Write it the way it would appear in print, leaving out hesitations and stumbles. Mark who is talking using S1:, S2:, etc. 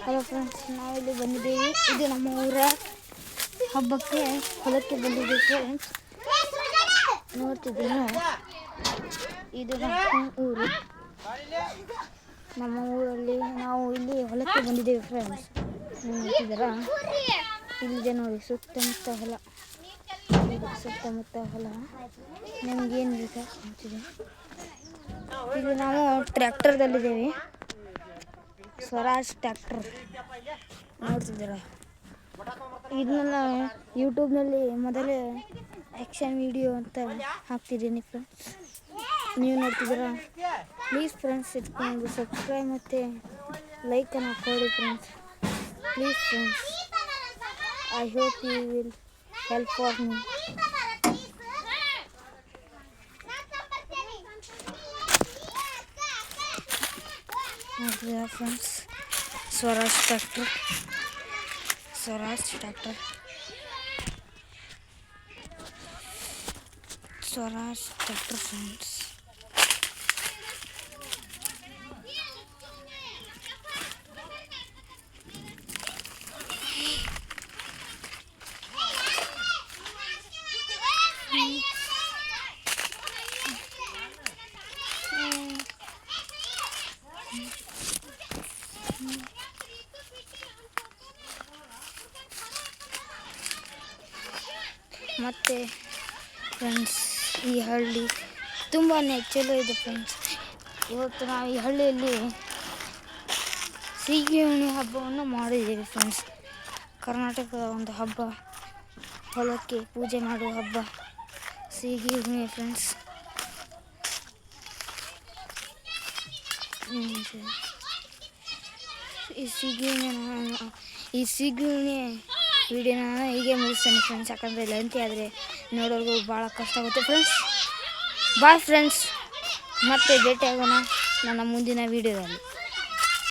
S1: Hello friends, ನಾವಿಲ್ಲಿ ಬಂದಿದ್ದೀವಿ. ಇದು ನಮ್ಮ ಊರ ಹಬ್ಬಕ್ಕೆ ಹೊಲಕ್ಕೆ ಬಂದಿದ್ದೀವಿ ಫ್ರೆಂಡ್ಸ್. ನೋಡ್ತಿದ್ದೀವಿ, ಇದು ನಮ್ಮ ಊರು. ನಮ್ಮ ಊರಲ್ಲಿ ನಾವು ಇಲ್ಲಿ ಹೊಲಕ್ಕೆ ಬಂದಿದ್ದೇವೆ ಫ್ರೆಂಡ್ಸ್. ನೋಡ್ತಿದ್ದೀರಾ, ಇಲ್ಲಿದೆ ನೋಡಿ ಸುತ್ತಮುತ್ತ ಹೊಲ. ಸುತ್ತಮುತ್ತ ಹೊಲ ನಮಗೇನು ಬೇಕಾ ಅಂತಿದೆ. ಇಲ್ಲಿ ನಾವು ಟ್ರ್ಯಾಕ್ಟರ್ದಲ್ಲಿದ್ದೇವೆ, ಸ್ವರಾಜ್ ಟ್ರ್ಯಾಕ್ಟರ್. ನೋಡ್ತಿದ್ದೀರಾ, ಇದನ್ನ ಯೂಟ್ಯೂಬ್ನಲ್ಲಿ ಮೊದಲೇ ಆ್ಯಕ್ಷನ್ ವಿಡಿಯೋ ಅಂತ ಹಾಕ್ತಿದ್ದೀನಿ ಫ್ರೆಂಡ್ಸ್. ನೀವು ನೋಡ್ತಿದ್ದೀರಾ. ಪ್ಲೀಸ್ ಫ್ರೆಂಡ್ಸ್, ಇದಕ್ಕೊಂದು ಸಬ್ಸ್ಕ್ರೈಬ್ ಮತ್ತು ಲೈಕನ್ನು ಕೊಡಿ friends. Please friends, I hope you will help for me. ನೋಡ್ತಿದ್ದೀರಾ friends, Swaraj tractor. Swaraj tractor friends. ಮತ್ತು ಫ್ರೆಂಡ್ಸ್, ಈ ಹಳ್ಳಿ ತುಂಬಾ ಚಲೋ ಇದೆ ಫ್ರೆಂಡ್ಸ್. ಇವತ್ತು ನಾವು ಈ ಹಳ್ಳಿಯಲ್ಲಿ ಸೀಗೆ ಹುಣ್ಣಿ ಹಬ್ಬವನ್ನು ಮಾಡಿದ್ದೇವೆ ಫ್ರೆಂಡ್ಸ್. ಕರ್ನಾಟಕದ ಒಂದು ಹಬ್ಬ, ಹೊಲಕ್ಕೆ ಪೂಜೆ ಮಾಡುವ ಹಬ್ಬ ಸೀಗೆ ಹುಣ್ಣಿ ಫ್ರೆಂಡ್ಸ್. ಈ ಸೀಗೆ ಹುಣ್ಣಿ ವಿಡಿಯೋನ ಹೀಗೆ ಮುಗಿಸ್ತೇನೆ ಫ್ರೆಂಡ್ಸ್. ಯಾಕಂದರೆ ಲೆಂತಿ ಆದರೆ ನೋಡೋರ್ಗೂ ಭಾಳ ಕಷ್ಟ ಆಗುತ್ತೆ ಫ್ರೆಂಡ್ಸ್. ಬಾಯ್ ಫ್ರೆಂಡ್ಸ್, ಮತ್ತೆ ಭೇಟಿಯಾಗೋಣ ನನ್ನ ಮುಂದಿನ ವಿಡಿಯೋದಲ್ಲಿ.